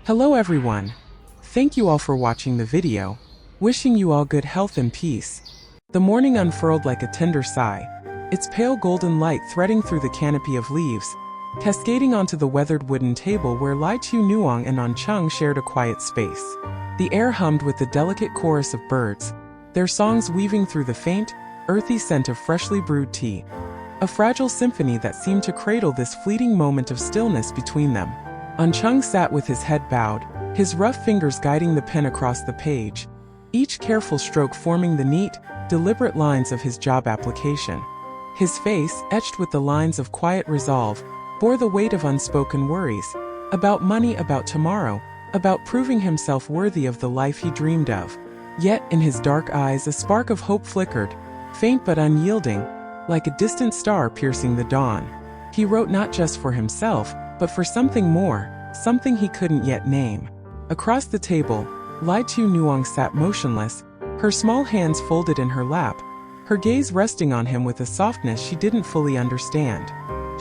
Hello everyone. Thank you all for watching the video. Wishing you all good health and peace. The morning unfurled like a tender sigh, its pale golden light threading through the canopy of leaves, cascading onto the weathered wooden table where Tieu Nuong and Chung shared a quiet space. The air hummed with the delicate chorus of birds, their songs weaving through the faint, earthy scent of freshly brewed tea. A fragile symphony that seemed to cradle this fleeting moment of stillness between them. Chung sat with his head bowed, his rough fingers guiding the pen across the page, each careful stroke forming the neat, deliberate lines of his job application. His face, etched with the lines of quiet resolve, bore the weight of unspoken worries, about money, about tomorrow, about proving himself worthy of the life he dreamed of. Yet, in his dark eyes a spark of hope flickered, faint but unyielding, like a distant star piercing the dawn. He wrote not just for himself, but for something more, something he couldn't yet name. Across the table, Tieu Nuong sat motionless, her small hands folded in her lap, her gaze resting on him with a softness she didn't fully understand.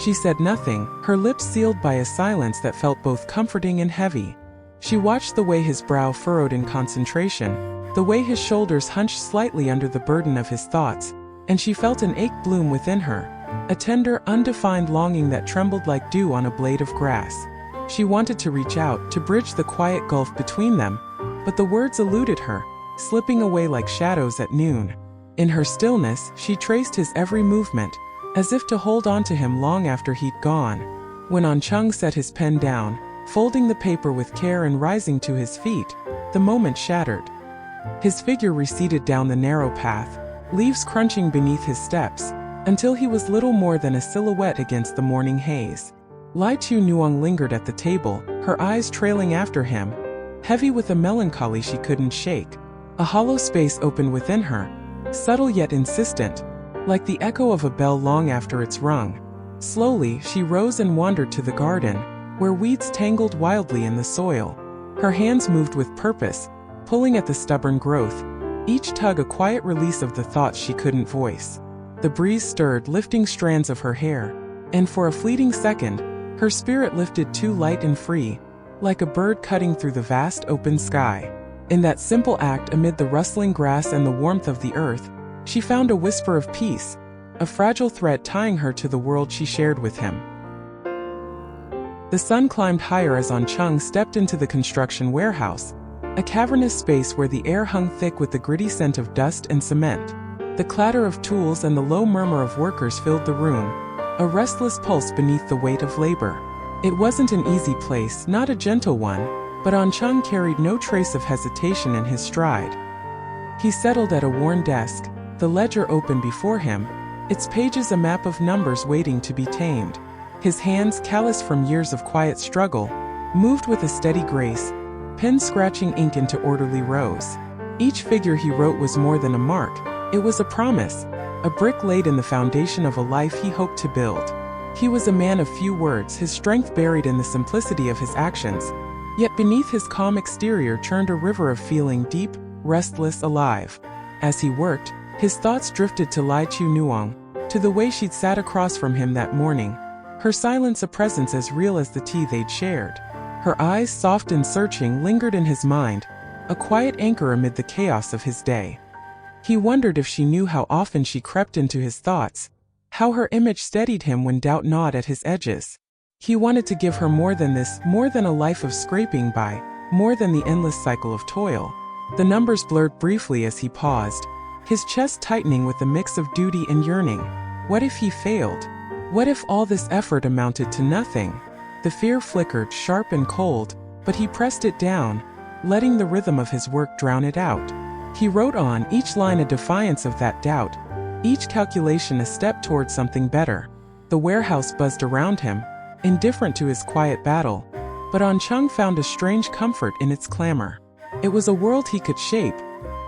She said nothing, her lips sealed by a silence that felt both comforting and heavy. She watched the way his brow furrowed in concentration, the way his shoulders hunched slightly under the burden of his thoughts, and she felt an ache bloom within her, a tender, undefined longing that trembled like dew on a blade of grass. She wanted to reach out, to bridge the quiet gulf between them, but the words eluded her, slipping away like shadows at noon. In her stillness, she traced his every movement, as if to hold on to him long after he'd gone. When Chung set his pen down, folding the paper with care and rising to his feet, the moment shattered. His figure receded down the narrow path, leaves crunching beneath his steps, until he was little more than a silhouette against the morning haze. Tieu Nuong lingered at the table, her eyes trailing after him, heavy with a melancholy she couldn't shake. A hollow space opened within her, subtle yet insistent, like the echo of a bell long after it's rung. Slowly, she rose and wandered to the garden, where weeds tangled wildly in the soil. Her hands moved with purpose, pulling at the stubborn growth, each tug a quiet release of the thoughts she couldn't voice. The breeze stirred, lifting strands of her hair, and for a fleeting second, her spirit lifted too light and free, like a bird cutting through the vast open sky. In that simple act, amid the rustling grass and the warmth of the earth, she found a whisper of peace, a fragile thread tying her to the world she shared with him. The sun climbed higher as Chung stepped into the construction warehouse, a cavernous space where the air hung thick with the gritty scent of dust and cement. The clatter of tools and the low murmur of workers filled the room, a restless pulse beneath the weight of labor. It wasn't an easy place, not a gentle one, but Chung carried no trace of hesitation in his stride. He settled at a worn desk, the ledger open before him, its pages a map of numbers waiting to be tamed. His hands, calloused from years of quiet struggle, moved with a steady grace, pen scratching ink into orderly rows. Each figure he wrote was more than a mark, it was a promise, a brick laid in the foundation of a life he hoped to build. He was a man of few words, his strength buried in the simplicity of his actions, yet beneath his calm exterior churned a river of feeling, deep, restless, alive. As he worked, his thoughts drifted to Tieu Nuong, to the way she'd sat across from him that morning, her silence a presence as real as the tea they'd shared. Her eyes, soft and searching, lingered in his mind, a quiet anchor amid the chaos of his day. He wondered if she knew how often she crept into his thoughts, how her image steadied him when doubt gnawed at his edges. He wanted to give her more than this, more than a life of scraping by, more than the endless cycle of toil. The numbers blurred briefly as he paused, his chest tightening with a mix of duty and yearning. What if he failed? What if all this effort amounted to nothing? The fear flickered, sharp and cold, but he pressed it down, letting the rhythm of his work drown it out. He wrote on, each line a defiance of that doubt, each calculation a step towards something better. The warehouse buzzed around him, indifferent to his quiet battle, but Chung found a strange comfort in its clamor. It was a world he could shape,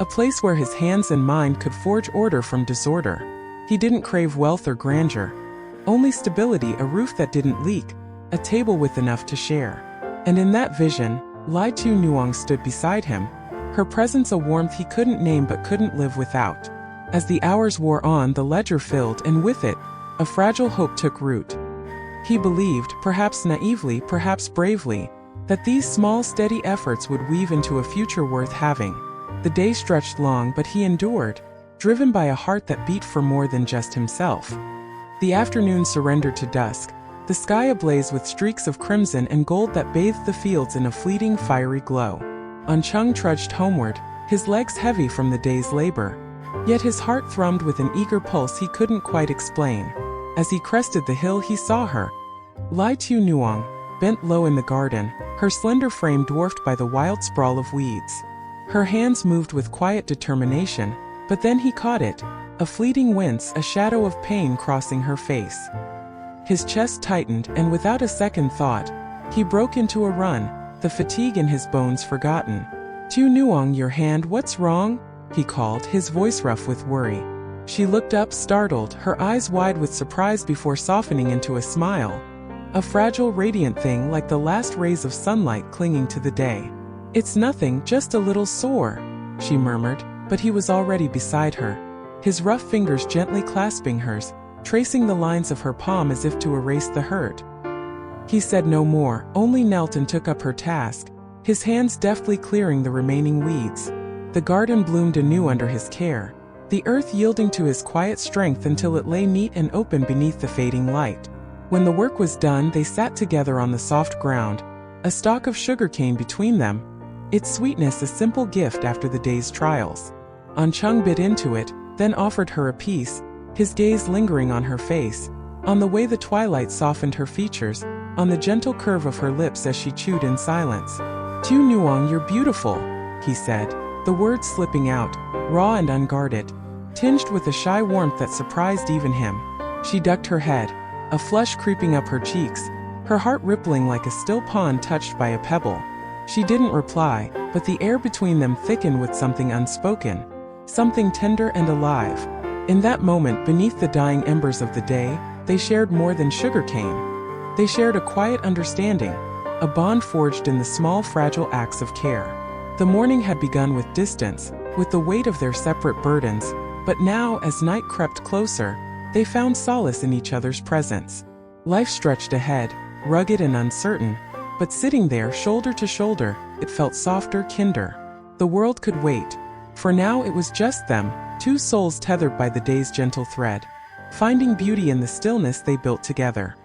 a place where his hands and mind could forge order from disorder. He didn't crave wealth or grandeur, only stability, a roof that didn't leak, a table with enough to share. And in that vision, Tieu Nuong stood beside him, her presence a warmth he couldn't name but couldn't live without. As the hours wore on, the ledger filled, and with it, a fragile hope took root. He believed, perhaps naively, perhaps bravely, that these small steady efforts would weave into a future worth having. The day stretched long, but he endured, driven by a heart that beat for more than just himself. The afternoon surrendered to dusk, the sky ablaze with streaks of crimson and gold that bathed the fields in a fleeting fiery glow. Chung trudged homeward, his legs heavy from the day's labor. Yet his heart thrummed with an eager pulse he couldn't quite explain. As he crested the hill he saw her. Tieu Nuong, bent low in the garden, her slender frame dwarfed by the wild sprawl of weeds. Her hands moved with quiet determination, but then he caught it, a fleeting wince, a shadow of pain crossing her face. His chest tightened, and without a second thought, he broke into a run, the fatigue in his bones forgotten. Tieu Nuong, your hand, what's wrong? He called, his voice rough with worry. She looked up, startled, her eyes wide with surprise before softening into a smile. A fragile, radiant thing like the last rays of sunlight clinging to the day. It's nothing, just a little sore, she murmured, but he was already beside her, his rough fingers gently clasping hers, tracing the lines of her palm as if to erase the hurt. He said no more, only knelt and took up her task, his hands deftly clearing the remaining weeds. The garden bloomed anew under his care, the earth yielding to his quiet strength until it lay neat and open beneath the fading light. When the work was done, they sat together on the soft ground, a stalk of sugarcane between them, its sweetness a simple gift after the day's trials. Chung bit into it, then offered her a piece, his gaze lingering on her face, on the way the twilight softened her features, on the gentle curve of her lips as she chewed in silence. Tieu Nuong, you're beautiful, he said, the words slipping out, raw and unguarded, tinged with a shy warmth that surprised even him. She ducked her head, a flush creeping up her cheeks, her heart rippling like a still pond touched by a pebble. She didn't reply, but the air between them thickened with something unspoken, something tender and alive. In that moment, beneath the dying embers of the day, they shared more than sugarcane. They shared a quiet understanding, a bond forged in the small fragile acts of care. The morning had begun with distance, with the weight of their separate burdens, but now, as night crept closer, they found solace in each other's presence. Life stretched ahead, rugged and uncertain, but sitting there shoulder to shoulder, it felt softer, kinder. The world could wait. For now it was just them, two souls tethered by the day's gentle thread, finding beauty in the stillness they built together.